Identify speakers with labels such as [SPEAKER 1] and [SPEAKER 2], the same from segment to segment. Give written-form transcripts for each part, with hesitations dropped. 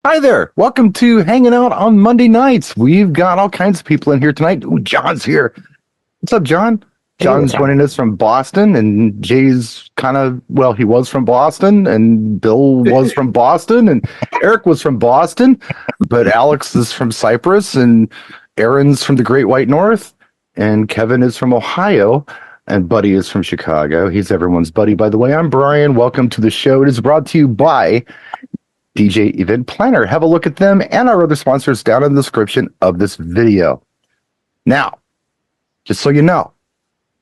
[SPEAKER 1] Hi there. Welcome to Hanging Out on Monday nights. We've got all kinds of people in here tonight. Ooh, John's here. What's up, John?
[SPEAKER 2] Hey,
[SPEAKER 1] John's
[SPEAKER 2] what's up?
[SPEAKER 1] joining us from Boston, and Jay's well, he was from Boston, and Bill was from Boston, and Eric was from Boston, but Alex is from Cyprus, and Aaron's from the Great White North, and Kevin is from Ohio, and Buddy is from Chicago. He's everyone's buddy, by the way. I'm Brian. Welcome to the show. It is brought to you by DJ Event Planner. Have a look at them and our other sponsors down in the description of this video. Now, just so you know,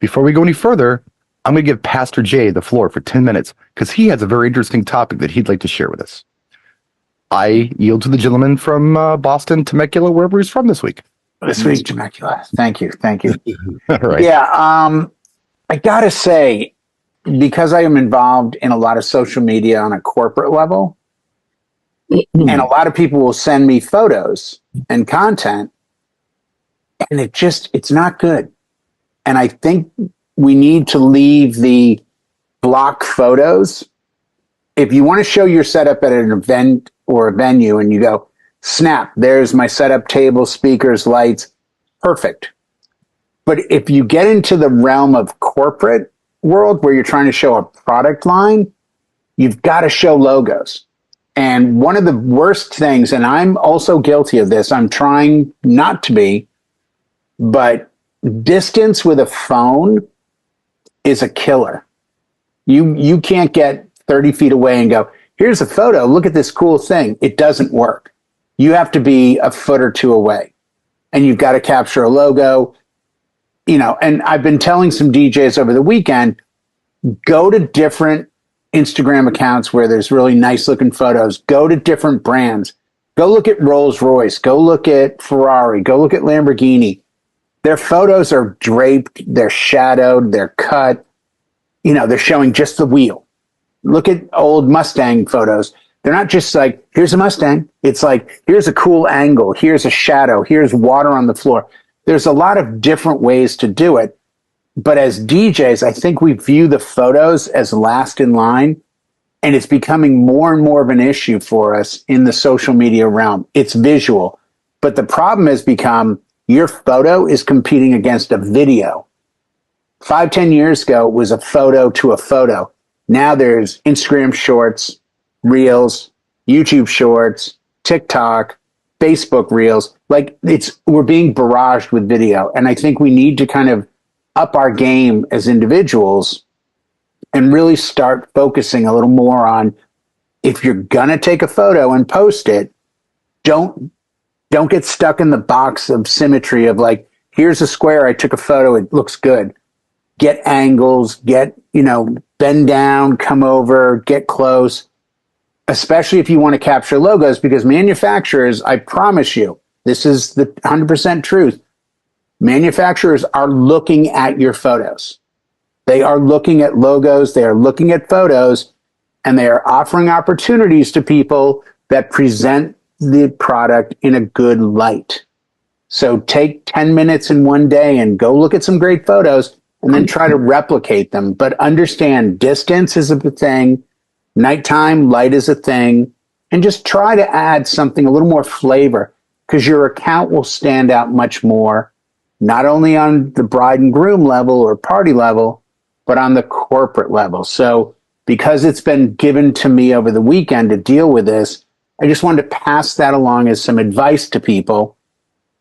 [SPEAKER 1] before we go any further, I'm going to give Pastor Jay the floor for 10 minutes because he has a very interesting topic that he'd like to share with us. I yield to the gentleman from Boston, Temecula, wherever he's from this week.
[SPEAKER 2] This week, Temecula. Thank you. Thank you.
[SPEAKER 1] All right.
[SPEAKER 2] Yeah, I gotta say, because I am involved in a lot of social media on a corporate level, and a lot of people will send me photos and content, and it's not good. And I think we need to leave the block photos. If you want to show your setup at an event or a venue and you go, snap, there's my setup table, speakers, lights, perfect. But if you get into the realm of corporate world where you're trying to show a product line, you've got to show logos. And one of the worst things, and I'm also guilty of this, I'm trying not to be, but distance with a phone is a killer. You can't get 30 feet away and go, here's a photo, look at this cool thing. It doesn't work. You have to be a foot or two away, and you've got to capture a logo. And I've been telling some DJs over the weekend, go to different Instagram accounts where there's really nice looking photos. Go to different brands. Go look at Rolls Royce. Go look at Ferrari. Go look at Lamborghini. Their photos are draped. They're shadowed. They're cut. They're showing just the wheel. Look at old Mustang photos. They're not just like, here's a Mustang. It's like, here's a cool angle. Here's a shadow. Here's water on the floor. There's a lot of different ways to do it. But as DJs, I think we view the photos as last in line, and it's becoming more and more of an issue for us in the social media realm. It's visual. But the problem has become your photo is competing against a video. 5, 10 years ago, it was a photo to a photo. Now there's Instagram Shorts, Reels, YouTube Shorts, TikTok, Facebook Reels. We're being barraged with video. And I think we need to kind of up our game as individuals and really start focusing a little more on, if you're going to take a photo and post it, don't get stuck in the box of symmetry of like, here's a square, I took a photo, it looks good. Get angles, bend down, come over, get close, especially if you want to capture logos, because manufacturers, I promise you, this is the 100% truth. Manufacturers are looking at your photos. They are looking at logos. They are looking at photos, and they are offering opportunities to people that present the product in a good light. So take 10 minutes in one day and go look at some great photos and then try to replicate them. But understand distance is a thing. Nighttime light is a thing. And just try to add something, a little more flavor, because your account will stand out much more, not only on the bride and groom level or party level, but on the corporate level. So because it's been given to me over the weekend to deal with this, I just wanted to pass that along as some advice to people.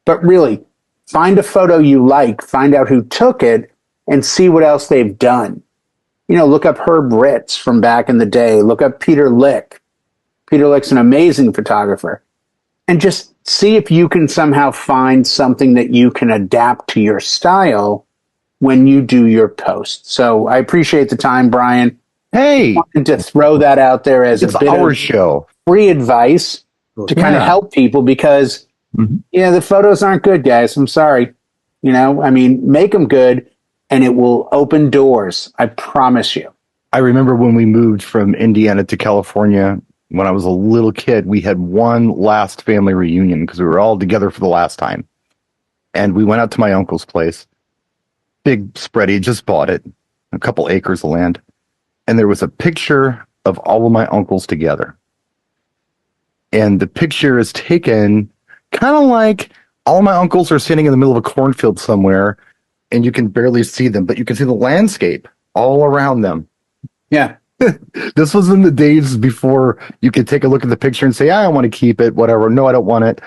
[SPEAKER 2] But really, find a photo you like, find out who took it, and see what else they've done. Look up Herb Ritz from back in the day. Look up Peter Lick. Peter Lick's an amazing photographer. And just see if you can somehow find something that you can adapt to your style when you do your post. So I appreciate the time, Brian.
[SPEAKER 1] Hey,
[SPEAKER 2] I wanted to throw that out there as
[SPEAKER 1] it's
[SPEAKER 2] a bit
[SPEAKER 1] our
[SPEAKER 2] of
[SPEAKER 1] show.
[SPEAKER 2] free advice to kind of help people, because, the photos aren't good, guys. I'm sorry. Make them good, and it will open doors. I promise you.
[SPEAKER 1] I remember when we moved from Indiana to California when I was a little kid, we had one last family reunion because we were all together for the last time. And we went out to my uncle's place. Big spread. He just bought it, a couple acres of land. And there was a picture of all of my uncles together. and the picture is taken kind of like all my uncles are sitting in the middle of a cornfield somewhere, and you can barely see them, but you can see the landscape all around them.
[SPEAKER 2] Yeah.
[SPEAKER 1] This was in the days before you could take a look at the picture and say, I don't want to keep it, whatever. No, I don't want it.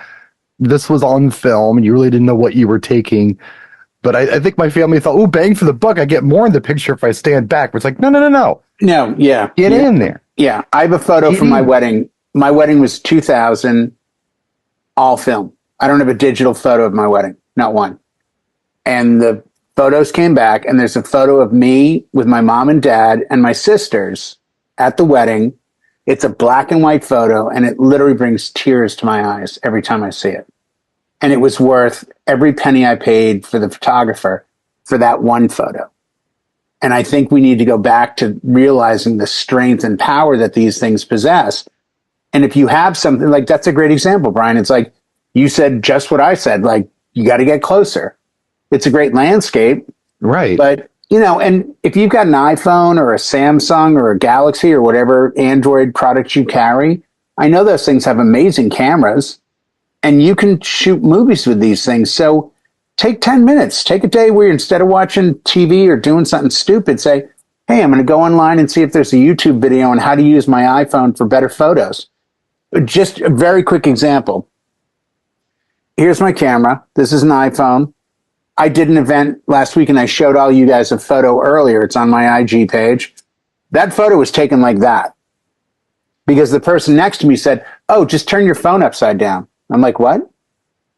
[SPEAKER 1] This was on film, and you really didn't know what you were taking. But I think my family thought, oh, bang for the buck. I get more in the picture if I stand back. It's like, no.
[SPEAKER 2] No, yeah.
[SPEAKER 1] Get in there.
[SPEAKER 2] Yeah. I have a photo from my wedding. My wedding was 2000, all film. I don't have a digital photo of my wedding, not one. And the photos came back, and there's a photo of me with my mom and dad and my sisters at the wedding. It's a black and white photo, and it literally brings tears to my eyes every time I see it. And it was worth every penny I paid for the photographer for that one photo. And I think we need to go back to realizing the strength and power that these things possess. And if you have something like, that's a great example, Brian. It's like you said just what I said, like, you got to get closer. It's a great landscape.
[SPEAKER 1] Right.
[SPEAKER 2] But, and if you've got an iPhone or a Samsung or a Galaxy or whatever Android product you carry, I know those things have amazing cameras, and you can shoot movies with these things. So take 10 minutes, take a day where instead of watching TV or doing something stupid, say, hey, I'm going to go online and see if there's a YouTube video on how to use my iPhone for better photos. Just a very quick example. Here's my camera. This is an iPhone. I did an event last week, and I showed all you guys a photo earlier. It's on my IG page. That photo was taken like that because the person next to me said, oh, just turn your phone upside down. I'm like, what? And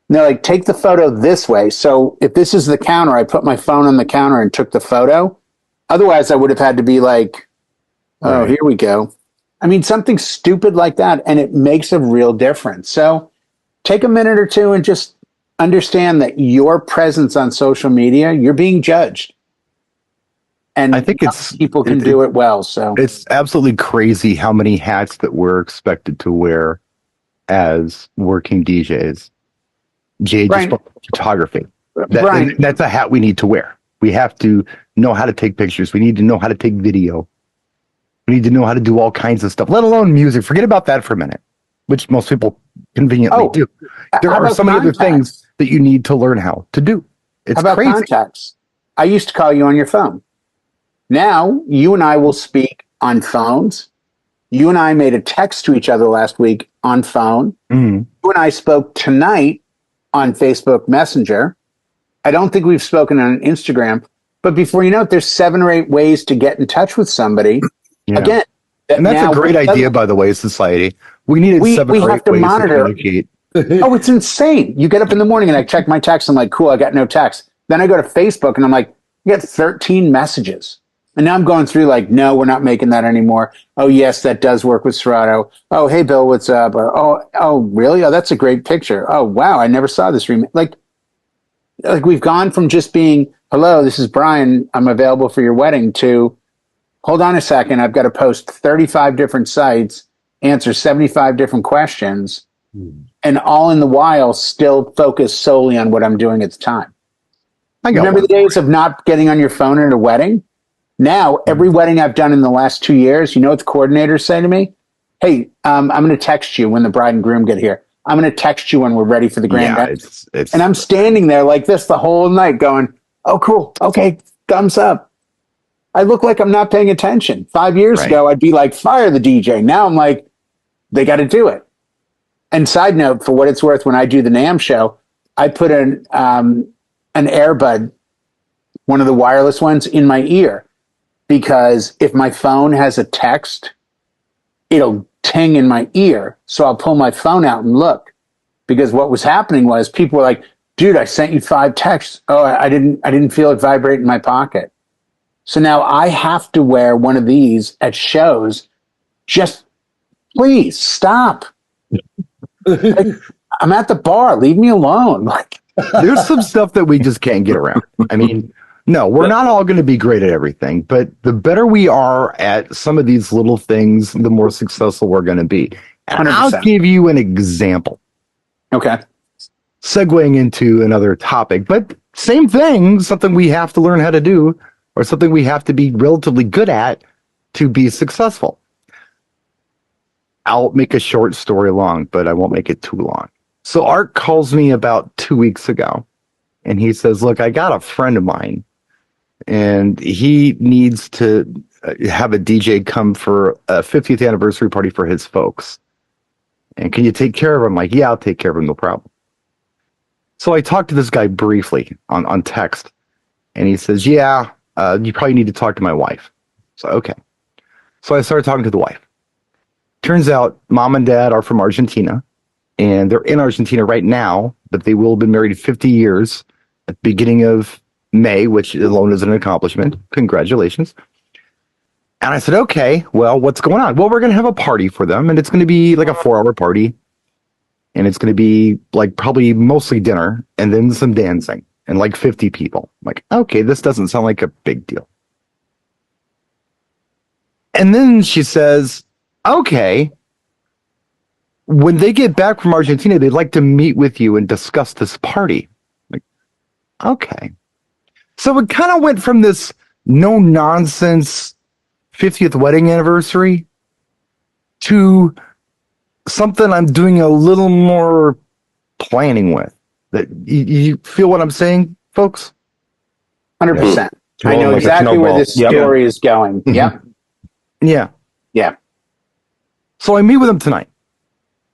[SPEAKER 2] they're like, take the photo this way. So if this is the counter, I put my phone on the counter and took the photo. Otherwise, I would have had to be like, oh,
[SPEAKER 1] Right.
[SPEAKER 2] Here we go. I mean, something stupid like that, and it makes a real difference. So take a minute or two and just understand that your presence on social media, you're being judged. And
[SPEAKER 1] I think
[SPEAKER 2] people can do it well. So
[SPEAKER 1] it's absolutely crazy how many hats that we're expected to wear as working DJs. Jay just spoke about photography. That's a hat we need to wear. We have to know how to take pictures. We need to know how to take video. We need to know how to do all kinds of stuff, let alone music. Forget about that for a minute, which most people conveniently do. There are so many other things that you need to learn how to do. It's
[SPEAKER 2] how about
[SPEAKER 1] crazy.
[SPEAKER 2] Contacts? I used to call you on your phone. Now you and I will speak on phones. You and I made a text to each other last week on phone.
[SPEAKER 1] Mm.
[SPEAKER 2] You and I spoke tonight on Facebook Messenger. I don't think we've spoken on Instagram, but before you know it, there's 7 or 8 ways to get in touch with somebody.
[SPEAKER 1] Yeah.
[SPEAKER 2] Again,
[SPEAKER 1] and that's a great idea, by the way, society. We needed 7 or 8 ways to communicate.
[SPEAKER 2] Oh, it's insane. You get up in the morning and I check my text. I'm like, cool, I got no text. Then I go to Facebook and I'm like, you got 13 messages. And now I'm going through like, no, we're not making that anymore. Oh, yes, that does work with Serato. Oh, hey, Bill, what's up? Or, oh, really? Oh, that's a great picture. Oh, wow, I never saw this. Like we've gone from just being, hello, this is Brian. I'm available for your wedding to, hold on a second. I've got to post 35 different sites, answer 75 different questions, and all in the while still focus solely on what I'm doing at the time. Remember the days of not getting on your phone at a wedding? Now, every wedding I've done in the last 2 years, you know what the coordinators say to me? Hey, I'm going to text you when the bride and groom get here. I'm going to text you when we're ready for the grand entrance. And I'm standing there like this the whole night going, oh, cool. Okay, thumbs up. I look like I'm not paying attention. 5 years ago, I'd be like, fire the DJ. Now I'm like, they got to do it. And side note, for what it's worth, when I do the NAMM show, I put an earbud, one of the wireless ones, in my ear. Because if my phone has a text, it'll ting in my ear. So I'll pull my phone out and look. Because what was happening was people were like, dude, I sent you 5 texts. Oh, I didn't feel it vibrate in my pocket. So now I have to wear one of these at shows. Just please stop. Like, I'm at the bar. Leave me alone. Like,
[SPEAKER 1] there's some stuff that we just can't get around. I mean, no, we're not all going to be great at everything, but the better we are at some of these little things, the more successful we're going to be. And 100%. I'll give you an example.
[SPEAKER 2] Okay.
[SPEAKER 1] Segueing into another topic, but same thing, something we have to learn how to do, or something we have to be relatively good at to be successful. I'll make a short story long, but I won't make it too long. So Art calls me about 2 weeks ago and he says, look, I got a friend of mine and he needs to have a DJ come for a 50th anniversary party for his folks. And can you take care of him? I'm like, yeah, I'll take care of him. No problem. So I talked to this guy briefly on text and he says, yeah, you probably need to talk to my wife. So, okay. So I started talking to the wife. Turns out mom and dad are from Argentina and they're in Argentina right now, but they will have been married 50 years at the beginning of May, which alone is an accomplishment. Congratulations. And I said, okay, well, what's going on? Well, we're going to have a party for them and it's going to be like a 4-hour party and it's going to be like probably mostly dinner and then some dancing and like 50 people. I'm like, okay, this doesn't sound like a big deal. And then she says, okay, when they get back from Argentina, they'd like to meet with you and discuss this party. Like, okay. So it kind of went from this no nonsense 50th wedding anniversary to something I'm doing a little more planning with. That you feel what I'm saying, folks?
[SPEAKER 2] 100%. I know
[SPEAKER 3] like a
[SPEAKER 2] exactly where
[SPEAKER 3] snowball.
[SPEAKER 2] this story is going. Yep.
[SPEAKER 1] Yeah.
[SPEAKER 2] Yeah.
[SPEAKER 1] So I meet with him tonight.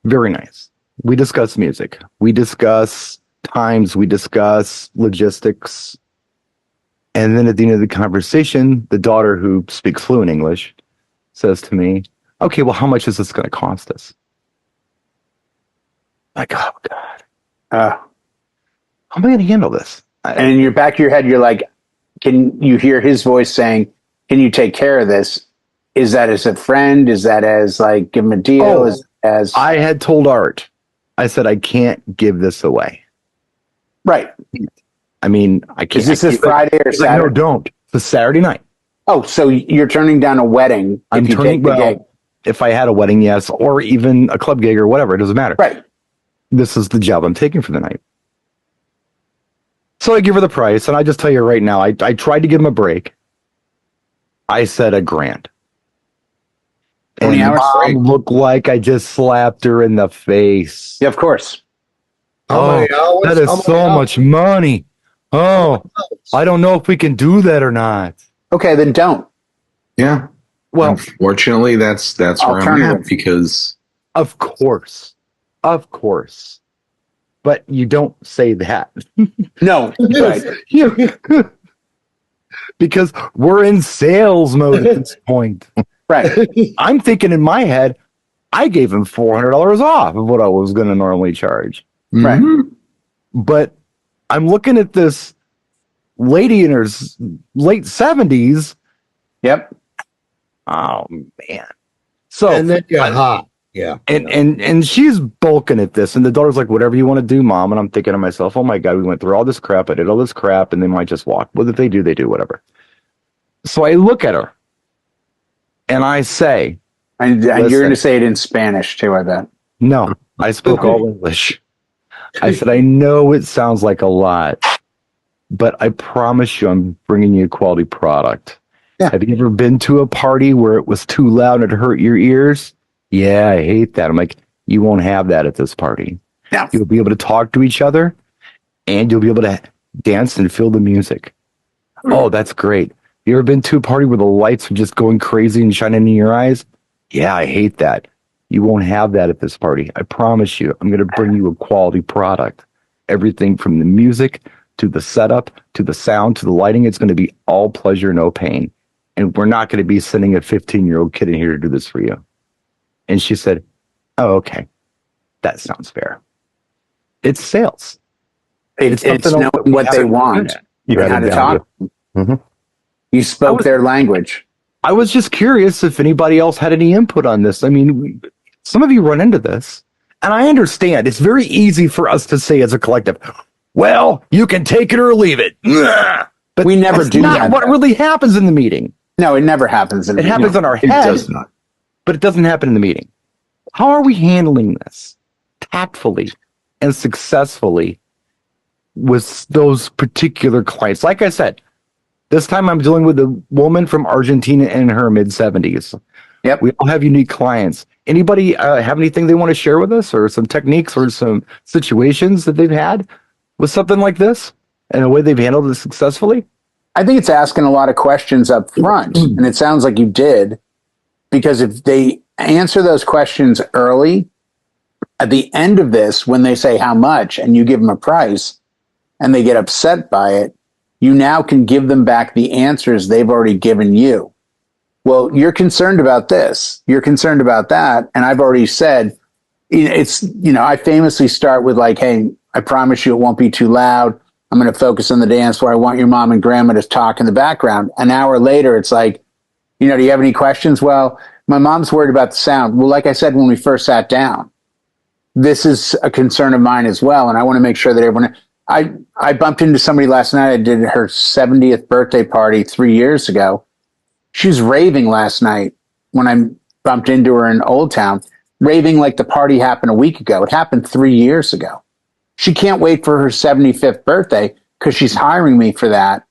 [SPEAKER 1] Very nice. We discuss music. We discuss times. We discuss logistics. And then at the end of the conversation, the daughter, who speaks fluent English, says to me, okay, well, how much is this going to cost us? Like, oh, God. How am I going to handle this?
[SPEAKER 2] And in your back of your head, you're like, can you hear his voice saying, can you take care of this? Is that as a friend? Is that as like, give him a deal?
[SPEAKER 1] Oh,
[SPEAKER 2] as
[SPEAKER 1] I had told Art, I said, I can't give this away.
[SPEAKER 2] Right.
[SPEAKER 1] I mean, I can't.
[SPEAKER 2] Is this Friday or
[SPEAKER 1] He's like,
[SPEAKER 2] Saturday?
[SPEAKER 1] no, don't. It's Saturday night.
[SPEAKER 2] Oh, so you're turning down a wedding
[SPEAKER 1] I'm
[SPEAKER 2] if you
[SPEAKER 1] turning,
[SPEAKER 2] take the gig.
[SPEAKER 1] well, if I had a wedding, yes, or even a club gig or whatever, it doesn't matter.
[SPEAKER 2] Right.
[SPEAKER 1] This is the job I'm taking for the night. So I give her the price, and I just tell you right now, I tried to give him a break. I said $1,000.
[SPEAKER 2] 20 hours
[SPEAKER 1] Mom looked like I just slapped her in the face.
[SPEAKER 2] Yeah, of course.
[SPEAKER 3] How many hours?
[SPEAKER 1] That is
[SPEAKER 3] How many
[SPEAKER 1] so
[SPEAKER 3] hours?
[SPEAKER 1] much money. Oh, I don't know if we can do that or not.
[SPEAKER 2] Okay, then don't.
[SPEAKER 4] Yeah.
[SPEAKER 1] Well,
[SPEAKER 4] Unfortunately, that's where I'm
[SPEAKER 2] Alternative.
[SPEAKER 4] at because
[SPEAKER 1] of course. But you don't say that.
[SPEAKER 2] No. Right.
[SPEAKER 1] Because we're in sales mode at this point.
[SPEAKER 2] Right.
[SPEAKER 1] I'm thinking in my head, I gave him $400 off of what I was going to normally charge.
[SPEAKER 2] Right.
[SPEAKER 4] Mhm.
[SPEAKER 1] But I'm looking at this lady in her late 70s.
[SPEAKER 2] Yep.
[SPEAKER 1] Oh, man. So,
[SPEAKER 3] And then you're hot. Yeah.
[SPEAKER 1] and she's bulking at this, and the daughter's like, whatever you want to do, Mom. And I'm thinking to myself, oh my God, we went through all this crap. I did all this crap, and they might just walk. Well, if they do, they do, whatever. So I look at her, and I say,
[SPEAKER 2] And you're
[SPEAKER 1] Listen.
[SPEAKER 2] going to say it in Spanish too, I bet.
[SPEAKER 1] no, I spoke all English. I said, I know it sounds like a lot, but I promise you I'm bringing you a quality product.
[SPEAKER 2] Yeah.
[SPEAKER 1] Have you ever been to a party where it was too loud and it hurt your ears? Yeah, I hate that. I'm like, you won't have that at this party.
[SPEAKER 2] No.
[SPEAKER 1] You'll be able to talk to each other and you'll be able to dance and feel the music. Oh, that's great. You ever been to a party where the lights are just going crazy and shining in your eyes? Yeah, I hate that. You won't have that at this party. I promise you, I'm going to bring you a quality product. Everything from the music to the setup to the sound to the lighting, it's going to be all pleasure, no pain. And we're not going to be sending a 15-year-old kid in here to do this for you. And she said, oh, okay. That sounds fair. It's sales.
[SPEAKER 2] It's
[SPEAKER 1] something
[SPEAKER 2] knowing
[SPEAKER 1] that we
[SPEAKER 2] what they
[SPEAKER 1] haven't
[SPEAKER 2] want.
[SPEAKER 1] done.
[SPEAKER 3] You
[SPEAKER 2] And how
[SPEAKER 3] had
[SPEAKER 2] to
[SPEAKER 3] it down.
[SPEAKER 2] talk.
[SPEAKER 3] Mhm.
[SPEAKER 2] You spoke
[SPEAKER 1] was-
[SPEAKER 2] their language.
[SPEAKER 1] I was just curious if anybody else had any input on this. I mean, some of you run into this, and I understand it's very easy for us to say as a collective, well, you can take it or leave it. But
[SPEAKER 2] We never
[SPEAKER 1] that's
[SPEAKER 2] do
[SPEAKER 1] not
[SPEAKER 2] that,
[SPEAKER 1] what
[SPEAKER 2] though.
[SPEAKER 1] really happens in the meeting.
[SPEAKER 2] No, it never happens.
[SPEAKER 1] It happens on our
[SPEAKER 4] It
[SPEAKER 1] head,
[SPEAKER 4] does not.
[SPEAKER 1] but it doesn't happen in the meeting. How are we handling this tactfully and successfully with those particular clients? Like I said, this time I'm dealing with a woman from Argentina in her mid-70s.
[SPEAKER 2] Yep.
[SPEAKER 1] We all have unique clients. Anybody have anything they want to share with us, or some techniques or some situations that they've had with something like this and a way they've handled it successfully?
[SPEAKER 2] I think it's asking a lot of questions up front, and it sounds like you did, because if they answer those questions early, at the end of this, when they say how much and you give them a price and they get upset by it, you now can give them back the answers they've already given you. Well, you're concerned about this, you're concerned about that, and I've already said, I famously start with like, hey, I promise you it won't be too loud. I'm going to focus on the dance floor. I want your mom and grandma to talk in the background. An hour later, it's like, do you have any questions? Well, my mom's worried about the sound. Well, like I said, when we first sat down, this is a concern of mine as well. And I want to make sure that everyone, I bumped into somebody last night. I did her 70th birthday party 3 years ago. She was raving last night when I bumped into her in Old Town, raving like the party happened a week ago. It happened 3 years ago. She can't wait for her 75th birthday because she's hiring me for that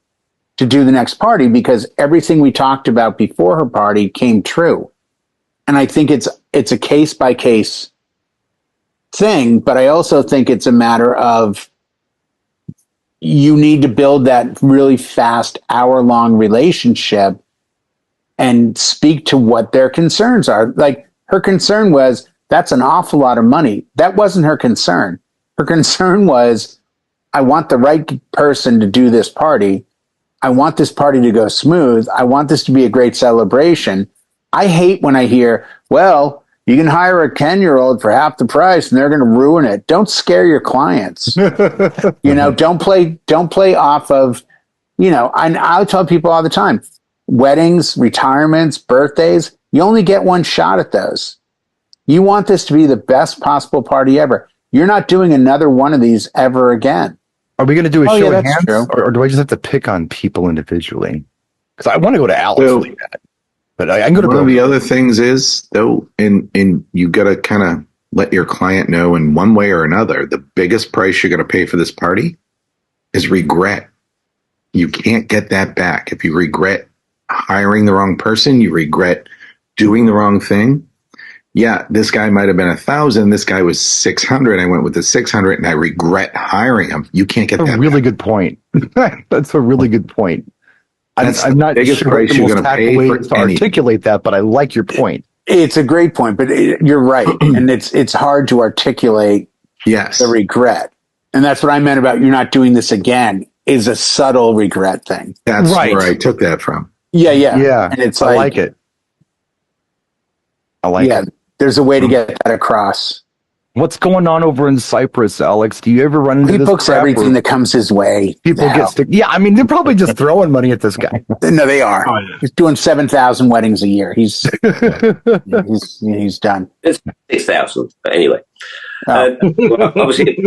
[SPEAKER 2] to do the next party, because everything we talked about before her party came true. And I think it's a case by case thing, but I also think it's a matter of you need to build that really fast hour-long relationship and speak to what their concerns are. Like, her concern was, that's an awful lot of money. That wasn't her concern. Her concern was, I want the right person to do this party. I want this party to go smooth. I want this to be a great celebration. I hate when I hear, well, you can hire a 10-year-old for half the price and they're going to ruin it. Don't scare your clients. Don't play off of, I'll tell people all the time, weddings, retirements, birthdays, you only get one shot at those. You want this to be the best possible party ever. You're not doing another one of these ever again.
[SPEAKER 1] Are we going to do a show of
[SPEAKER 2] that's
[SPEAKER 1] hands,
[SPEAKER 2] true.
[SPEAKER 1] or do I just have to pick on people individually? Because I want to go to Alex,
[SPEAKER 4] So-
[SPEAKER 1] really bad. But I can go to
[SPEAKER 4] One of
[SPEAKER 1] Bill.
[SPEAKER 4] the other things is, though, and you got to kind of let your client know in one way or another, the biggest price you're going to pay for this party is regret. You can't get that back. If you regret hiring the wrong person, you regret doing the wrong thing. Yeah, this guy might have been 1,000. This guy was 600. I went with the 600, and I regret hiring him. You can't get
[SPEAKER 1] That's
[SPEAKER 4] that
[SPEAKER 1] a really
[SPEAKER 4] back.
[SPEAKER 1] good point. That's a really good point.
[SPEAKER 4] That's
[SPEAKER 1] I'm
[SPEAKER 4] the
[SPEAKER 1] not
[SPEAKER 4] biggest
[SPEAKER 1] sure
[SPEAKER 4] price
[SPEAKER 1] the
[SPEAKER 4] you're
[SPEAKER 1] most
[SPEAKER 4] gonna
[SPEAKER 1] tactful
[SPEAKER 4] pay
[SPEAKER 1] way
[SPEAKER 4] for
[SPEAKER 1] to
[SPEAKER 4] anything.
[SPEAKER 1] articulate that, but I like your point.
[SPEAKER 2] It's a great point, but you're right. And it's hard to articulate
[SPEAKER 4] Yes.
[SPEAKER 2] the regret. And that's what I meant about you're not doing this again, is a subtle regret thing.
[SPEAKER 4] That's
[SPEAKER 1] Right.
[SPEAKER 4] where I took that from.
[SPEAKER 2] Yeah.
[SPEAKER 1] Yeah,
[SPEAKER 2] And it's
[SPEAKER 1] I
[SPEAKER 2] like
[SPEAKER 1] like it. I like it.
[SPEAKER 2] there's a way to get that across.
[SPEAKER 1] What's going on over in Cyprus, Alex? Do you ever run into
[SPEAKER 2] He
[SPEAKER 1] this
[SPEAKER 2] books
[SPEAKER 1] crap
[SPEAKER 2] everything
[SPEAKER 1] where
[SPEAKER 2] that comes his way.
[SPEAKER 1] people
[SPEAKER 2] now.
[SPEAKER 1] get stick? Yeah, I mean, they're probably just throwing money at this guy.
[SPEAKER 2] No, they are.
[SPEAKER 3] Oh, yeah.
[SPEAKER 2] He's doing 7,000 weddings a year. He's done.
[SPEAKER 5] 6,000. But anyway,
[SPEAKER 2] Oh.
[SPEAKER 5] well, obviously,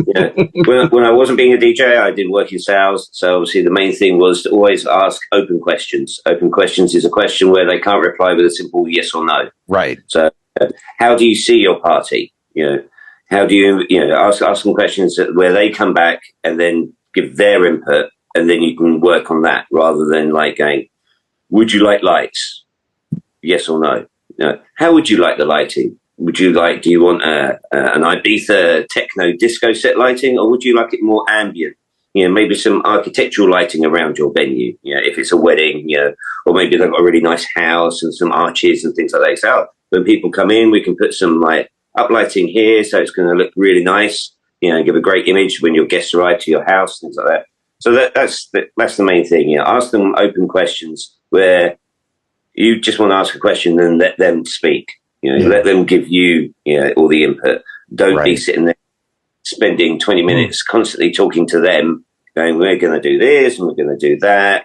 [SPEAKER 5] when I wasn't being a DJ, I did work in sales. So obviously, the main thing was to always ask open questions. Open questions is a question where they can't reply with a simple yes or no.
[SPEAKER 1] Right.
[SPEAKER 5] So, how do you see your party? How do you ask them questions where they come back and then give their input, and then you can work on that rather than like going, would you like lights? Yes or no? How would you like the lighting? Do you want an Ibiza techno disco set lighting, or would you like it more ambient? Maybe some architectural lighting around your venue. If it's a wedding, or maybe they've got a really nice house and some arches and things like that. So when people come in, we can put some uplighting here, so it's going to look really nice. Give a great image when your guests arrive to your house, things like that. So that's the main thing. Ask them open questions where you just want to ask a question and let them speak. Let them give you all the input. Don't be
[SPEAKER 1] Right.
[SPEAKER 5] sitting there spending 20 minutes constantly talking to them, going, we're going to do this and we're going to do that.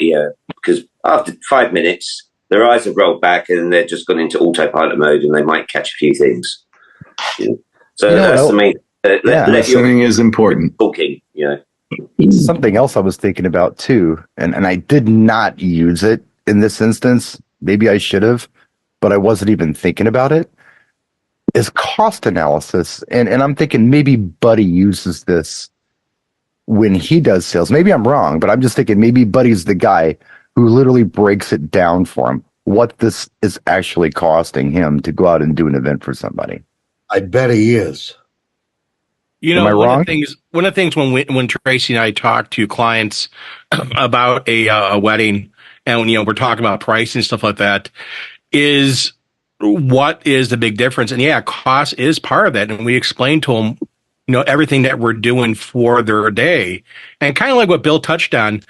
[SPEAKER 5] Because after 5 minutes, their eyes have rolled back and they're just gone into autopilot mode and they might catch a few things. So that's the main. Let your
[SPEAKER 4] Listening is important.
[SPEAKER 5] talking.
[SPEAKER 1] Something else I was thinking about too, and I did not use it in this instance. Maybe I should have, but I wasn't even thinking about it. Is cost analysis, and I'm thinking maybe Buddy uses this when he does sales. Maybe I'm wrong, but I'm just thinking maybe Buddy's the guy who literally breaks it down for him. what this is actually costing him to go out and do an event for somebody.
[SPEAKER 3] I bet he is.
[SPEAKER 1] Am I
[SPEAKER 6] one
[SPEAKER 1] wrong?
[SPEAKER 6] of the things when Tracy and I talk to clients about a wedding, and when we're talking about price and stuff like that, is what is the big difference? And yeah, cost is part of that, and we explain to them, everything that we're doing for their day, and kind of like what Bill touched on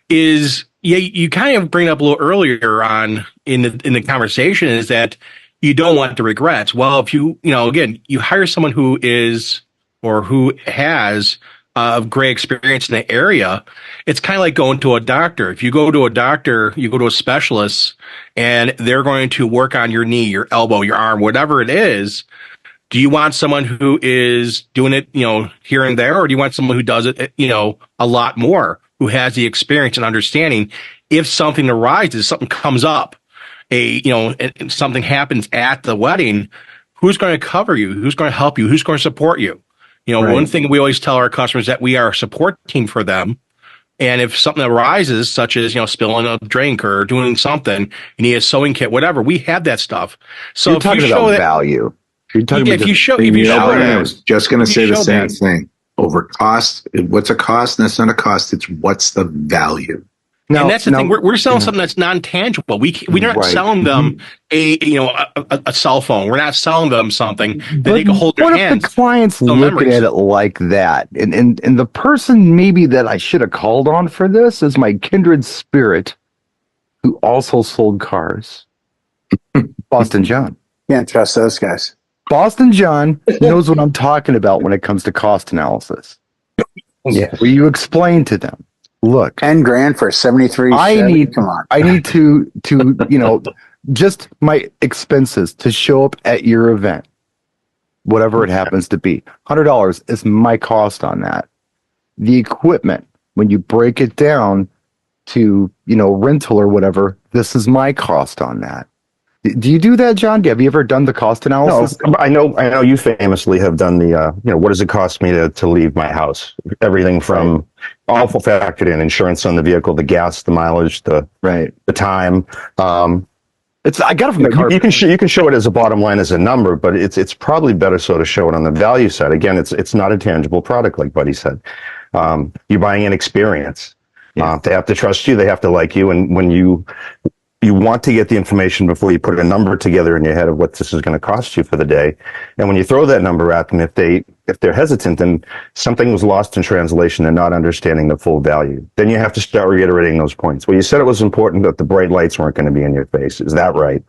[SPEAKER 6] is, yeah, you kind of bring it up a little earlier on in the conversation, is that you don't want the regrets. Well, if again, you hire someone who is or who has a great experience in the area, it's kind of like going to a doctor. If you go to a doctor, you go to a specialist, and they're going to work on your knee, your elbow, your arm, whatever it is. Do you want someone who is doing it, here and there, or do you want someone who does it, a lot more, who has the experience and understanding? If something arises, something comes up, and something happens at the wedding, who's going to cover you? Who's going to help you? Who's going to support you?
[SPEAKER 1] Right.
[SPEAKER 6] One thing we always tell our customers that we are a support team for them. And if something arises, such as, spilling a drink or doing something, you need a sewing kit, whatever, we have that stuff. So
[SPEAKER 1] You're talking about value. You're talking about
[SPEAKER 6] if you show
[SPEAKER 4] I was just going to say the
[SPEAKER 6] show
[SPEAKER 4] same
[SPEAKER 6] that.
[SPEAKER 4] thing. Over cost. What's a cost? That's not a cost. It's what's the value.
[SPEAKER 1] Now,
[SPEAKER 6] and that's the thing. We're selling something that's non-tangible. We're not
[SPEAKER 1] Right.
[SPEAKER 6] selling them a cell phone. We're not selling them something that they can hold their
[SPEAKER 1] what
[SPEAKER 6] hands.
[SPEAKER 1] if the client's
[SPEAKER 6] Still
[SPEAKER 1] looking
[SPEAKER 6] memories.
[SPEAKER 1] at it like that? And the person maybe that I should have called on for this is my kindred spirit, who also sold cars. Boston John.
[SPEAKER 2] Can't trust those guys.
[SPEAKER 1] Boston John knows what I'm talking about when it comes to cost analysis.
[SPEAKER 3] Yeah.
[SPEAKER 1] Will you explain to them? Look,
[SPEAKER 2] 10 grand for a 73.
[SPEAKER 1] I
[SPEAKER 2] Chevy?
[SPEAKER 1] need-
[SPEAKER 2] Come on.
[SPEAKER 1] I need to just my expenses to show up at your event, whatever it happens to be. $100 is my cost on that. The equipment, when you break it down to, rental or whatever, this is my cost on that. Do you do that, John? Have you ever done the cost analysis?
[SPEAKER 7] No, I know you famously have done the, what does it cost me to leave my house? Everything from all factored in, insurance on the vehicle, the gas, the mileage, the time.
[SPEAKER 1] I got it from the car.
[SPEAKER 7] You can show it as a bottom line as a number, but it's probably better so to show it on the value side. Again, it's not a tangible product, like Buddy said. You're buying an experience.
[SPEAKER 1] Yeah.
[SPEAKER 7] They have to trust you. They have to like you. And when you want to get the information before you put a number together in your head of what this is going to cost you for the day. And when you throw that number at them, if they're hesitant, then something was lost in translation and not understanding the full value. Then you have to start reiterating those points. Well, you said it was important that the bright lights weren't going to be in your face. Is that right?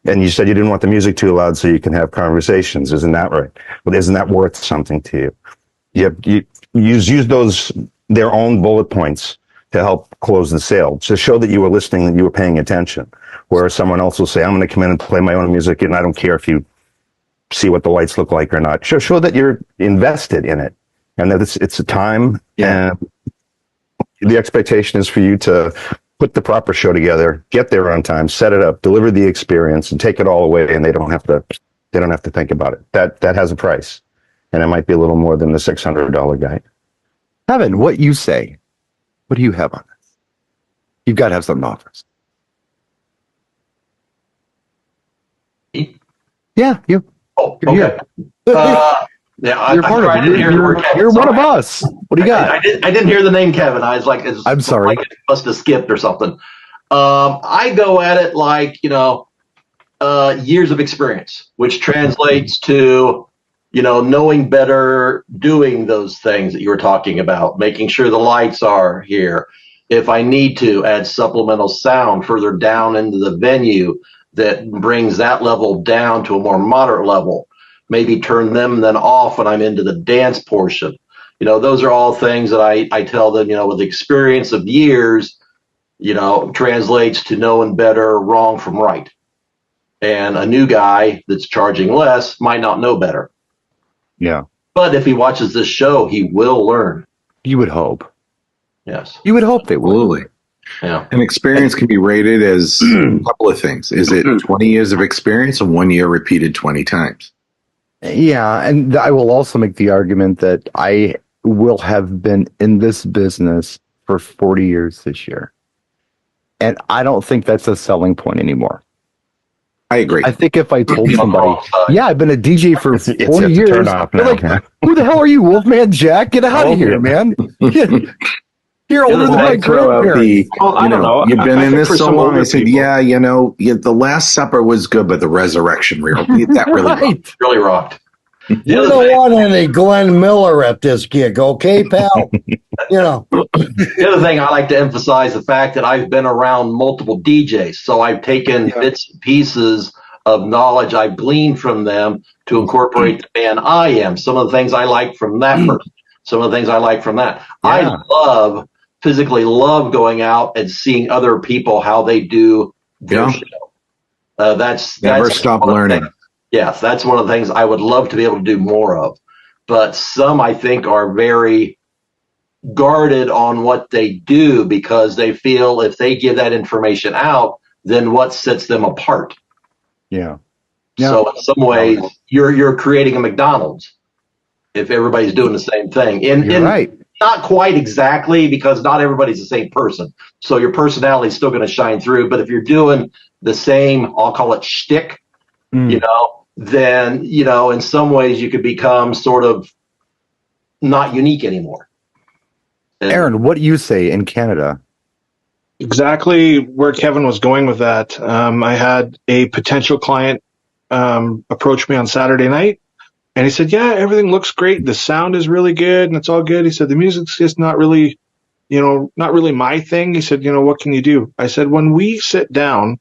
[SPEAKER 7] And you said you didn't want the music too loud so you can have conversations. Isn't that right? Well, isn't that worth something to you? You use those, their own bullet points to help close the sale, to show that you were listening, that you were paying attention. Whereas someone else will say, I'm going to come in and play my own music, and I don't care if you see what the lights look like or not. Show that you're invested in it, and that it's a time.
[SPEAKER 1] Yeah.
[SPEAKER 7] And the expectation is for you to put the proper show together, get there on time, set it up, deliver the experience, and take it all away, and they don't have to think about it. That has a price, and it might be a little more than the $600 guy.
[SPEAKER 1] Kevin, what you say? What do you have on this? You've got to have something to offer us. Yeah, you.
[SPEAKER 8] Oh,
[SPEAKER 1] You're
[SPEAKER 8] okay. Yeah,
[SPEAKER 1] You're part of
[SPEAKER 8] I
[SPEAKER 1] it.
[SPEAKER 8] didn't hear the word Kevin,
[SPEAKER 1] You're one
[SPEAKER 8] sorry.
[SPEAKER 1] of us. What do you got?
[SPEAKER 8] I didn't hear the name Kevin. I was like,
[SPEAKER 1] I'm sorry.
[SPEAKER 8] Like it must have skipped or something. I go at it like, years of experience, which translates to, knowing better, doing those things that you were talking about, making sure the lights are here. If I need to add supplemental sound further down into the venue that brings that level down to a more moderate level, maybe turn them then off when I'm into the dance portion. Those are all things that I tell them, with the experience of years, translates to knowing better wrong from right. And a new guy that's charging less might not know better.
[SPEAKER 1] Yeah.
[SPEAKER 8] But if he watches this show, he will learn.
[SPEAKER 1] You would hope.
[SPEAKER 8] Yes.
[SPEAKER 1] You would hope they would.
[SPEAKER 4] Absolutely.
[SPEAKER 8] Yeah.
[SPEAKER 4] An experience can be rated as a couple of things. Is it 20 years of experience or 1 year repeated 20 times?
[SPEAKER 1] Yeah, and I will also make the argument that I will have been in this business for 40 years this year. And I don't think that's a selling point anymore.
[SPEAKER 4] I agree.
[SPEAKER 1] I think if I told
[SPEAKER 8] You're on the
[SPEAKER 1] somebody,
[SPEAKER 8] wrong side.
[SPEAKER 1] yeah, I've been a DJ for
[SPEAKER 7] It's
[SPEAKER 1] 40
[SPEAKER 7] a
[SPEAKER 1] years,
[SPEAKER 7] turn off
[SPEAKER 1] they're
[SPEAKER 7] now.
[SPEAKER 1] like, who the hell are you, Wolfman Jack? Get out of here, man. You're older than my grandparents.
[SPEAKER 8] Well, I don't know.
[SPEAKER 4] You've been
[SPEAKER 8] I
[SPEAKER 4] in
[SPEAKER 8] think
[SPEAKER 4] this
[SPEAKER 8] for
[SPEAKER 4] so
[SPEAKER 8] some
[SPEAKER 4] long.
[SPEAKER 8] older
[SPEAKER 4] I said,
[SPEAKER 8] people-
[SPEAKER 4] yeah, the Last Supper was good, but the resurrection that really rocked.
[SPEAKER 1] Right.
[SPEAKER 8] Really rocked.
[SPEAKER 3] You
[SPEAKER 8] The other
[SPEAKER 3] don't
[SPEAKER 8] thing-
[SPEAKER 3] want any Glenn Miller at this gig, okay, pal?
[SPEAKER 8] The other thing I like to emphasize the fact that I've been around multiple DJs, so I've taken bits and pieces of knowledge I've gleaned from them to incorporate the man I am. Some of the things I like from that person, some of the things I like from that.
[SPEAKER 1] Yeah.
[SPEAKER 8] I physically love going out and seeing other people how they do their
[SPEAKER 4] Yeah.
[SPEAKER 8] show. That's
[SPEAKER 4] Never stop
[SPEAKER 8] one of the
[SPEAKER 4] learning.
[SPEAKER 8] things- Yes, that's one of the things I would love to be able to do more of. But some I think are very guarded on what they do because they feel if they give that information out, then what sets them apart?
[SPEAKER 1] Yeah.
[SPEAKER 8] So in some ways, you're creating a McDonald's if everybody's doing the same thing.
[SPEAKER 1] You're right.
[SPEAKER 8] Not quite exactly because not everybody's the same person. So your personality is still going to shine through. But if you're doing the same, I'll call it shtick, then, in some ways you could become sort of not unique anymore. And-
[SPEAKER 1] Aaron, what do you say in Canada?
[SPEAKER 9] Exactly where Kevin was going with that. I had a potential client approach me on Saturday night, and he said, "Yeah, everything looks great. The sound is really good, and it's all good." He said, "The music's just not really, not really my thing." He said, "What can you do?" I said, "When we sit down,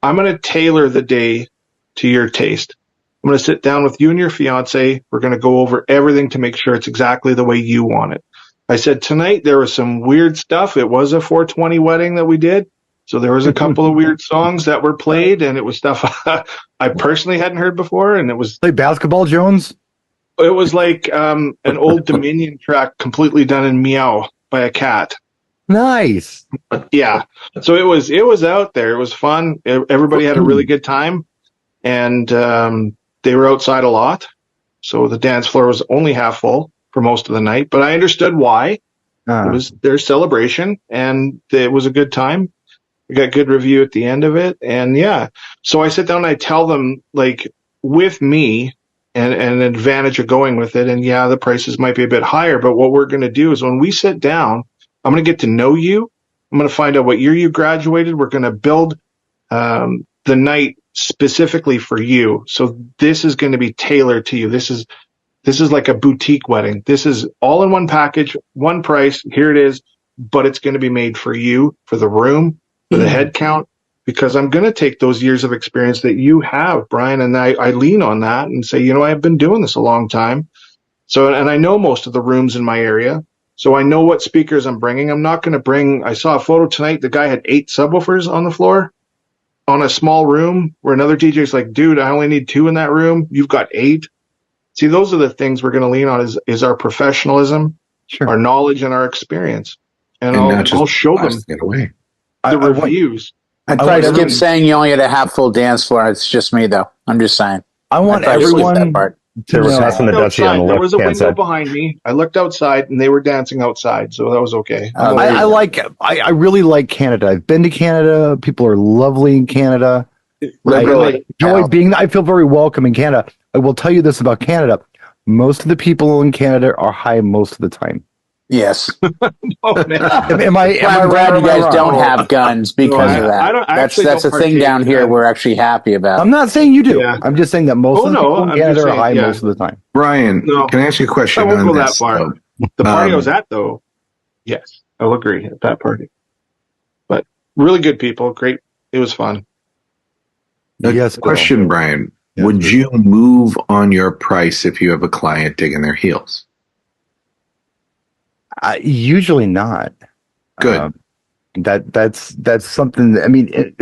[SPEAKER 9] I'm going to tailor the day to your taste. I'm going to sit down with you and your fiance. We're going to go over everything to make sure it's exactly the way you want it." I said, "Tonight there was some weird stuff. It was a 420 wedding that we did. So there was a couple of weird songs that were played, and it was stuff I personally hadn't heard before. And it was
[SPEAKER 1] Play basketball, Jones?
[SPEAKER 9] like an old Dominion track completely done in meow by a cat.
[SPEAKER 1] Nice.
[SPEAKER 9] Yeah. So it was out there. It was fun. Everybody had a really good time, and they were outside a lot. So the dance floor was only half full for most of the night, but I understood why. It was their celebration, and it was a good time. We got good review at the end of it, and so I sit down and I tell them, like, with me and an advantage of going with it, and the prices might be a bit higher, but what we're going to do is when we sit down, I'm going to get to know you. I'm going to find out what year you graduated. We're going to build the night specifically for you. So this is going to be tailored to you. This is like a boutique wedding. This is all in one package, one price. Here it is, but it's going to be made for you, for the room, for the head count, because I'm going to take those years of experience that you have, Brian, and I lean on that and say, I've been doing this a long time. So, and I know most of the rooms in my area. So I know what speakers I'm bringing. I'm not going to bring, I saw a photo tonight. The guy had 8 subwoofers on the floor on a small room where another DJ's like, dude, I only need 2 in that room. You've got 8. See, those are the things we're going to lean on is our professionalism, our knowledge, and our experience. And I'll show them
[SPEAKER 4] Get away.
[SPEAKER 9] the reviews.
[SPEAKER 2] I thought you kept saying you only had a half full dance floor. It's just me, though. I'm just saying.
[SPEAKER 1] I want
[SPEAKER 2] thought you skipped
[SPEAKER 1] everyone
[SPEAKER 2] that part.
[SPEAKER 7] They were passing the Dutchie on the
[SPEAKER 9] There was a
[SPEAKER 7] left-hand
[SPEAKER 9] window
[SPEAKER 7] side.
[SPEAKER 9] behind me. I looked outside, and they were dancing outside, so that was okay.
[SPEAKER 1] I really like Canada. I've been to Canada. People are lovely in Canada.
[SPEAKER 9] Really?
[SPEAKER 1] I feel very welcome in Canada. I will tell you this about Canada. Most of the people in Canada are high most of the time.
[SPEAKER 2] Yes.
[SPEAKER 9] Oh, man.
[SPEAKER 1] Am I
[SPEAKER 2] I'm glad
[SPEAKER 1] right or
[SPEAKER 2] you
[SPEAKER 1] am I
[SPEAKER 2] guys
[SPEAKER 1] wrong?
[SPEAKER 2] don't have guns because of that. That's a thing down here we're actually happy about.
[SPEAKER 1] I'm not saying you do.
[SPEAKER 9] Yeah.
[SPEAKER 1] I'm just saying that most of the people in
[SPEAKER 9] I'm
[SPEAKER 1] Canada
[SPEAKER 9] just
[SPEAKER 1] are
[SPEAKER 9] saying,
[SPEAKER 1] high
[SPEAKER 9] yeah.
[SPEAKER 1] most of the time.
[SPEAKER 4] Brian,
[SPEAKER 9] No.
[SPEAKER 4] can I ask you a question
[SPEAKER 9] I won't
[SPEAKER 4] on
[SPEAKER 9] go that
[SPEAKER 4] this?
[SPEAKER 9] far.
[SPEAKER 4] though?
[SPEAKER 9] The party I
[SPEAKER 4] Um,
[SPEAKER 9] was at, though, yes, I'll agree at that party. But really good people. Great. It was fun.
[SPEAKER 1] Yes, Bill.
[SPEAKER 4] Question, Brian.
[SPEAKER 1] Yes,
[SPEAKER 4] Would
[SPEAKER 1] Bill.
[SPEAKER 4] you move on your price if you have a client digging their heels?
[SPEAKER 1] Usually not.
[SPEAKER 4] Good.
[SPEAKER 1] That's something. I mean,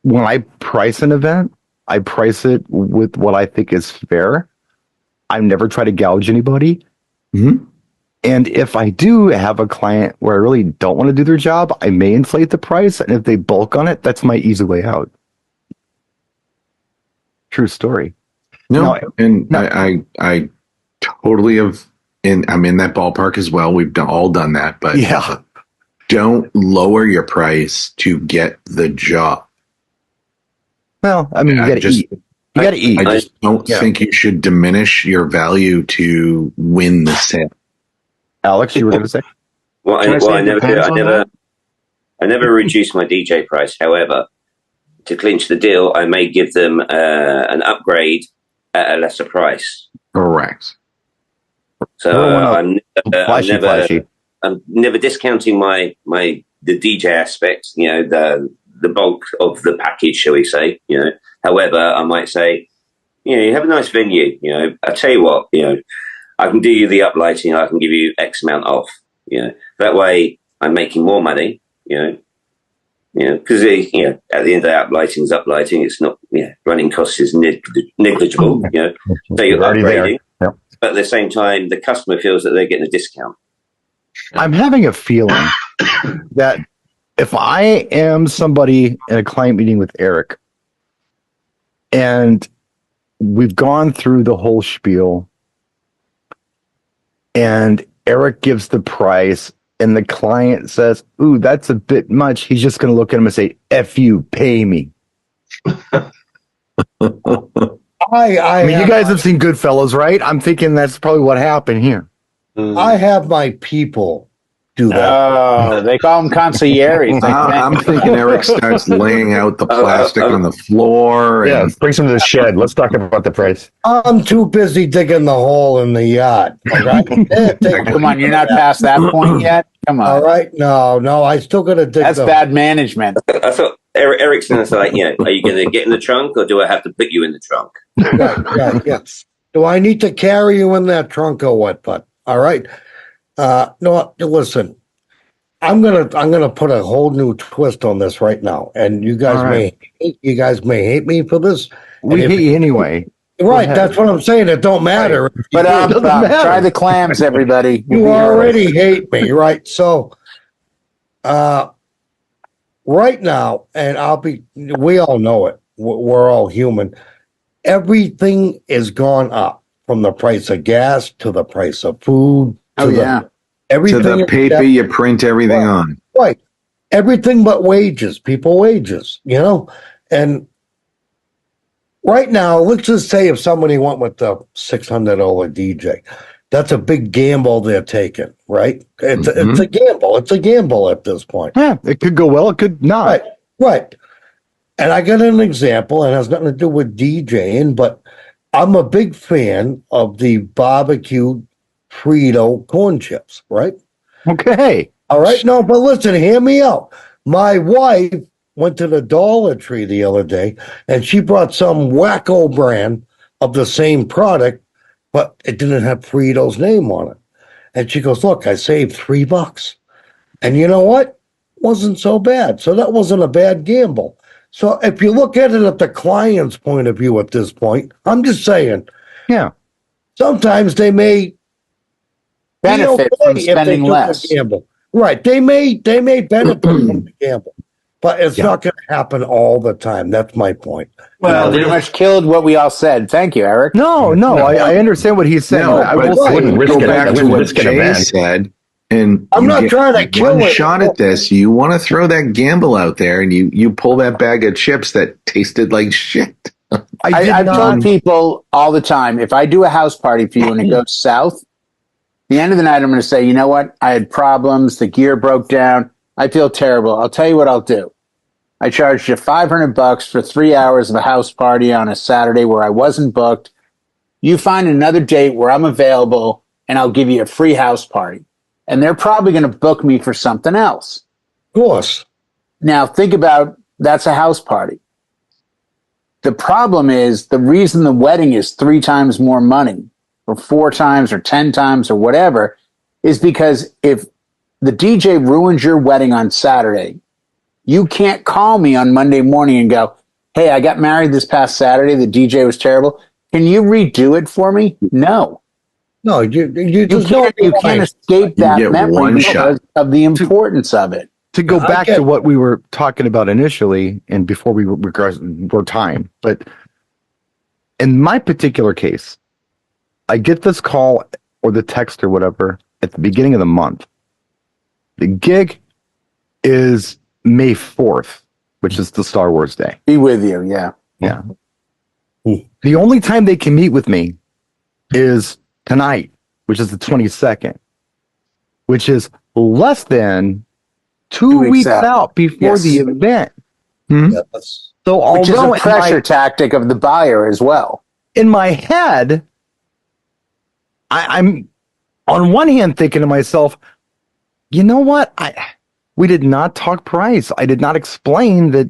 [SPEAKER 1] when I price an event, I price it with what I think is fair. I never try to gouge anybody.
[SPEAKER 4] Mhm.
[SPEAKER 1] And if I do have a client where I really don't want to do their job, I may inflate the price. And if they bulk on it, that's my easy way out. True story.
[SPEAKER 4] No,
[SPEAKER 1] No,
[SPEAKER 4] and
[SPEAKER 1] no.
[SPEAKER 4] I totally have, and I'm in that ballpark as well. We've all done that, but
[SPEAKER 1] Yeah.
[SPEAKER 4] don't lower your price to get the job.
[SPEAKER 1] Well, I mean, you
[SPEAKER 4] I
[SPEAKER 1] got to
[SPEAKER 4] just-
[SPEAKER 1] eat. You got to eat.
[SPEAKER 4] I just don't
[SPEAKER 1] Yeah.
[SPEAKER 4] think you should diminish your value to win the sale.
[SPEAKER 1] Alex, you were going to say?
[SPEAKER 5] Well,
[SPEAKER 9] Can I say it depends on that?
[SPEAKER 5] I never reduce my DJ price. However, to clinch the deal, I may give them an upgrade at a lesser price.
[SPEAKER 4] Correct.
[SPEAKER 5] So
[SPEAKER 1] Throw one up.
[SPEAKER 5] I'm never discounting the DJ aspect. You know, the bulk of the package, shall we say? You know, however, I might say, you know, you have a nice venue. You know, I tell you what, you know, I can do you the uplighting. I can give you X amount off. You know, that way I'm making more money. You know, because you know, at the end of the day, uplighting's uplighting. It's not, running costs is negligible. You know, so you're
[SPEAKER 7] Already there.
[SPEAKER 5] upgrading,
[SPEAKER 7] Yep.
[SPEAKER 5] but at the same time, the customer feels that they're getting a discount.
[SPEAKER 1] I'm having a feeling that if I am somebody in a client meeting with Eric and we've gone through the whole spiel and Eric gives the price and the client says, "Ooh, that's a bit much," he's just going to look at him and say, "F you, pay me." I mean, you guys have seen Goodfellas, right? I'm thinking that's probably what happened here.
[SPEAKER 3] I have my people do that.
[SPEAKER 2] Oh, they call them concierges.
[SPEAKER 4] I'm thinking Eric starts laying out the plastic on the floor.
[SPEAKER 7] Yeah,
[SPEAKER 4] And
[SPEAKER 7] bring some to the shed. Let's talk about the price.
[SPEAKER 3] I'm too busy digging the hole in the yacht. All right,
[SPEAKER 2] Come on, you're not past that point yet. Come on,
[SPEAKER 3] all right. No, I still got to dig.
[SPEAKER 2] that's
[SPEAKER 3] the
[SPEAKER 2] bad management.
[SPEAKER 5] I thought Eric's going to say, like, are you going to get in the trunk or do I have to put you in the trunk?
[SPEAKER 3] Yes. Do I need to carry you in that trunk or what? But all right. No, listen. I'm gonna put a whole new twist on this right now, and you guys
[SPEAKER 1] All right.
[SPEAKER 3] may hate me for this.
[SPEAKER 1] We
[SPEAKER 3] And if-
[SPEAKER 1] hate you anyway.
[SPEAKER 3] Right,
[SPEAKER 1] ahead.
[SPEAKER 3] that's what I'm saying. It don't matter.
[SPEAKER 2] But
[SPEAKER 1] doesn't matter.
[SPEAKER 2] try the clams, everybody.
[SPEAKER 3] You already hate me, right? So, right now, and we all know it. We're all human. Everything is gone up from the price of gas to the price of food. To
[SPEAKER 2] Oh yeah.
[SPEAKER 3] everything.
[SPEAKER 4] to the paper you print everything on.
[SPEAKER 3] Right. Everything but wages, people wages, and right now, let's just say if somebody went with the $600 DJ, that's a big gamble they're taking, right? It's a gamble. It's a gamble at this point.
[SPEAKER 1] Yeah, it could go well, it could not.
[SPEAKER 3] Right. And I got an example, and it has nothing to do with DJing, but I'm a big fan of the barbecue Frito corn chips, right?
[SPEAKER 1] Okay.
[SPEAKER 3] All right. No, but listen, hear me out. My wife went to the Dollar Tree the other day and she brought some wacko brand of the same product, but it didn't have Frito's name on it. And she goes, "Look, I saved $3." And you know what? Wasn't so bad. So that wasn't a bad gamble. So if you look at it at the client's point of view at this point, I'm just saying,
[SPEAKER 1] Yeah.
[SPEAKER 3] sometimes they may
[SPEAKER 2] Benefit
[SPEAKER 3] be
[SPEAKER 2] from
[SPEAKER 3] okay if they
[SPEAKER 2] spending
[SPEAKER 3] took a
[SPEAKER 2] less.
[SPEAKER 3] gamble. Right. They may benefit from the gamble, but it's not going to happen all the time. That's my point.
[SPEAKER 2] Well, pretty much killed what we all said. Thank you, Eric.
[SPEAKER 1] No, I understand what he's saying.
[SPEAKER 4] No,
[SPEAKER 1] I
[SPEAKER 4] but
[SPEAKER 1] will say,
[SPEAKER 7] wouldn't risk
[SPEAKER 4] go
[SPEAKER 7] it.
[SPEAKER 4] back
[SPEAKER 7] I
[SPEAKER 4] to
[SPEAKER 7] wouldn't
[SPEAKER 4] what
[SPEAKER 7] risk an
[SPEAKER 4] Jay
[SPEAKER 7] event.
[SPEAKER 4] said. And
[SPEAKER 3] I'm
[SPEAKER 4] you
[SPEAKER 3] not
[SPEAKER 4] get
[SPEAKER 3] trying to kill
[SPEAKER 4] one
[SPEAKER 3] it.
[SPEAKER 4] shot at this. You want to throw that gamble out there, and you pull that bag of chips that tasted like shit.
[SPEAKER 2] I've told people all the time, if I do a house party for you and it goes south, at the end of the night, I'm going to say, you know what? I had problems. The gear broke down. I feel terrible. I'll tell you what I'll do. I charged you $500 for 3 hours of a house party on a Saturday where I wasn't booked. You find another date where I'm available and I'll give you a free house party. And they're probably going to book me for something else.
[SPEAKER 3] Of course.
[SPEAKER 2] Now think about that's a house party. The problem is the reason the wedding is 3 times more money or 4 times or 10 times or whatever is because if the DJ ruins your wedding on Saturday, you can't call me on Monday morning and go, "Hey, I got married this past Saturday. The DJ was terrible. Can you redo it for me?" No.
[SPEAKER 3] No, you just
[SPEAKER 2] You can't escape
[SPEAKER 4] You
[SPEAKER 2] that
[SPEAKER 4] get
[SPEAKER 2] memory
[SPEAKER 4] one
[SPEAKER 2] because
[SPEAKER 4] shot.
[SPEAKER 2] of the importance of it.
[SPEAKER 1] to go
[SPEAKER 3] I
[SPEAKER 1] back
[SPEAKER 3] get-
[SPEAKER 1] to what we were talking about initially and before we were time, but in my particular case, I get this call or the text or whatever at the beginning of the month. The gig is May 4th, which is the Star Wars Day.
[SPEAKER 2] Be with you. Yeah.
[SPEAKER 1] Yeah. The only time they can meet with me is tonight, which is the 22nd, which is less than 2 weeks out before
[SPEAKER 2] Yes.
[SPEAKER 1] the event.
[SPEAKER 3] Yes.
[SPEAKER 1] So
[SPEAKER 2] Which is
[SPEAKER 1] although
[SPEAKER 2] a pressure tactic of the buyer as well.
[SPEAKER 1] in my head, I'm on one hand thinking to myself, you know what? We did not talk price. I did not explain that,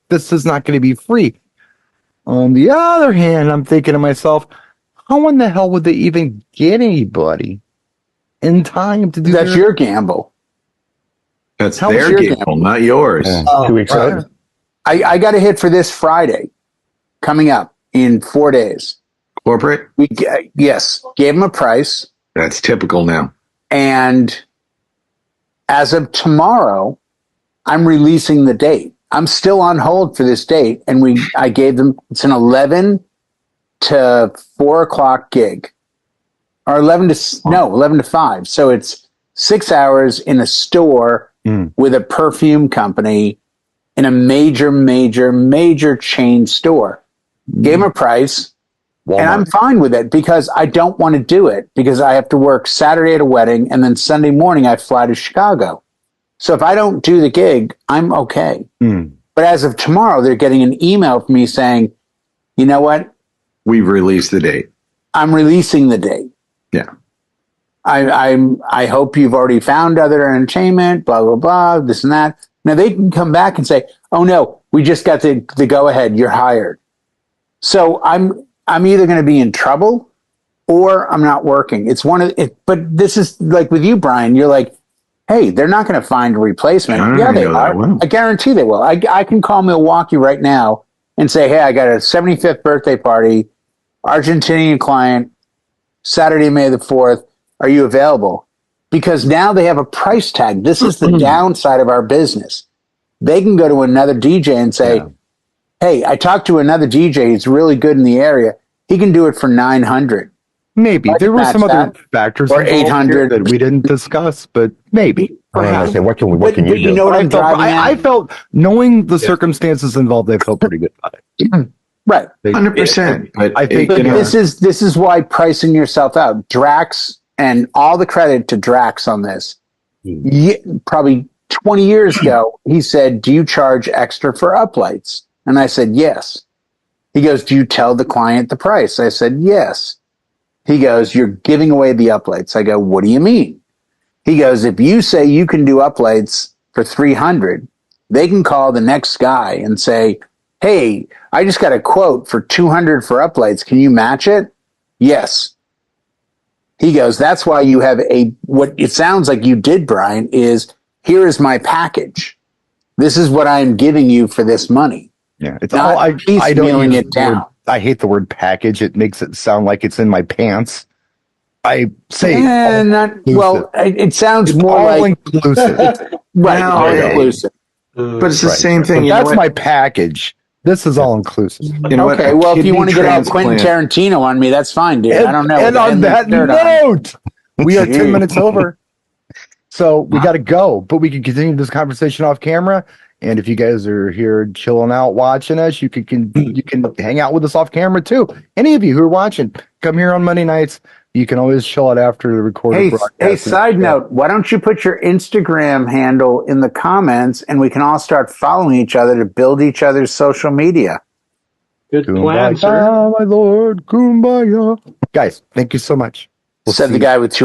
[SPEAKER 1] this is not going to be free. On the other hand, I'm thinking to myself, how in the hell would they even get anybody in time to do
[SPEAKER 2] That's your gamble.
[SPEAKER 4] That's
[SPEAKER 2] How was
[SPEAKER 4] their
[SPEAKER 2] your
[SPEAKER 4] gamble,
[SPEAKER 2] gamble?
[SPEAKER 4] not yours.
[SPEAKER 7] 2 weeks out.
[SPEAKER 2] I got a hit for this Friday coming up in 4 days.
[SPEAKER 4] Corporate?
[SPEAKER 2] Yes, gave them a price.
[SPEAKER 4] That's typical now.
[SPEAKER 2] And as of tomorrow, I'm releasing the date. I'm still on hold for this date. And I gave them, it's an 11 to 4 o'clock gig, or 11 to 5. So it's 6 hours in a store with a perfume company in a major chain store. Gave them a price.
[SPEAKER 1] Walmart.
[SPEAKER 2] And I'm fine with it because I don't want to do it because I have to work Saturday at a wedding and then Sunday morning I fly to Chicago. So if I don't do the gig, I'm okay. But as of tomorrow, they're getting an email from me saying, you know what?
[SPEAKER 4] We've released the date.
[SPEAKER 2] I'm releasing the date.
[SPEAKER 4] Yeah.
[SPEAKER 2] I hope you've already found other entertainment, blah, blah, blah, this and that. Now they can come back and say, oh no, we just got the go ahead. You're hired. So I'm either going to be in trouble or I'm not working. It's one of it. But this is like with you, Brian, you're like, hey, they're not going to find a replacement. Yeah, they are. I guarantee they will. I can call Milwaukee right now and say, hey, I got a 75th birthday party, Argentinian client, Saturday, May the 4th. Are you available? Because now they have a price tag. This is the downside of our business. They can go to another DJ and say, hey, I talked to another DJ. He's really good in the area. He can do it for $900.
[SPEAKER 1] Maybe there were some other factors
[SPEAKER 2] or
[SPEAKER 1] involved here
[SPEAKER 2] $800
[SPEAKER 1] that we didn't discuss, but maybe.
[SPEAKER 7] I say, what can you
[SPEAKER 2] But
[SPEAKER 7] do?
[SPEAKER 2] you know what I'm driving at?
[SPEAKER 1] I felt, knowing the circumstances involved, I felt pretty good about it.
[SPEAKER 2] Right.
[SPEAKER 4] 100%. But
[SPEAKER 1] I think,
[SPEAKER 2] But this is why pricing yourself out. Drax, and all the credit to Drax on this. Probably 20 years ago, he said, do you charge extra for uplights? And I said, yes. He goes, do you tell the client the price? I said, yes. He goes, you're giving away the uplights. I go, what do you mean? He goes, if you say you can do uplights for $300, they can call the next guy and say, hey, I just got a quote for $200 for uplights. Can you match it? Yes. He goes, that's why you have what it sounds like you did, Brian, is here is my package. This is what I'm giving you for this money.
[SPEAKER 1] Yeah, it's
[SPEAKER 2] Not
[SPEAKER 1] all I don't
[SPEAKER 2] piecemealing
[SPEAKER 1] use
[SPEAKER 2] it down.
[SPEAKER 1] I hate the word package. It makes it sound like it's in my pants. I say
[SPEAKER 2] it sounds
[SPEAKER 1] it's
[SPEAKER 2] more
[SPEAKER 1] all
[SPEAKER 2] like
[SPEAKER 1] inclusive.
[SPEAKER 2] right,
[SPEAKER 4] No,
[SPEAKER 2] all
[SPEAKER 4] yeah.
[SPEAKER 2] inclusive.
[SPEAKER 4] But it's the
[SPEAKER 1] Right.
[SPEAKER 4] same thing.
[SPEAKER 1] But
[SPEAKER 4] You know
[SPEAKER 1] that's
[SPEAKER 4] what?
[SPEAKER 1] my package. This is all inclusive.
[SPEAKER 4] You know what?
[SPEAKER 2] Okay,
[SPEAKER 4] A
[SPEAKER 2] well, if you
[SPEAKER 4] kidney
[SPEAKER 2] want to get all Quentin
[SPEAKER 4] transplant-
[SPEAKER 2] Tarantino on me, that's fine, dude. I don't know.
[SPEAKER 1] And on
[SPEAKER 2] End the
[SPEAKER 1] that
[SPEAKER 2] third on.
[SPEAKER 1] note, we are 10 minutes over. So we got to go, but we can continue this conversation off camera. And if you guys are here chilling out watching us, you can hang out with us off camera too. Any of you who are watching, come here on Monday nights. You can always chill out after the recorded broadcast.
[SPEAKER 2] Hey, side note, why don't you put your Instagram handle in the comments and we can all start following each other to build each other's social media?
[SPEAKER 9] Good plan, sir.
[SPEAKER 1] Kumbaya, my lord, kumbaya. Guys, thank you so much. We'll
[SPEAKER 2] Said
[SPEAKER 1] see
[SPEAKER 2] the
[SPEAKER 1] you.
[SPEAKER 2] guy with two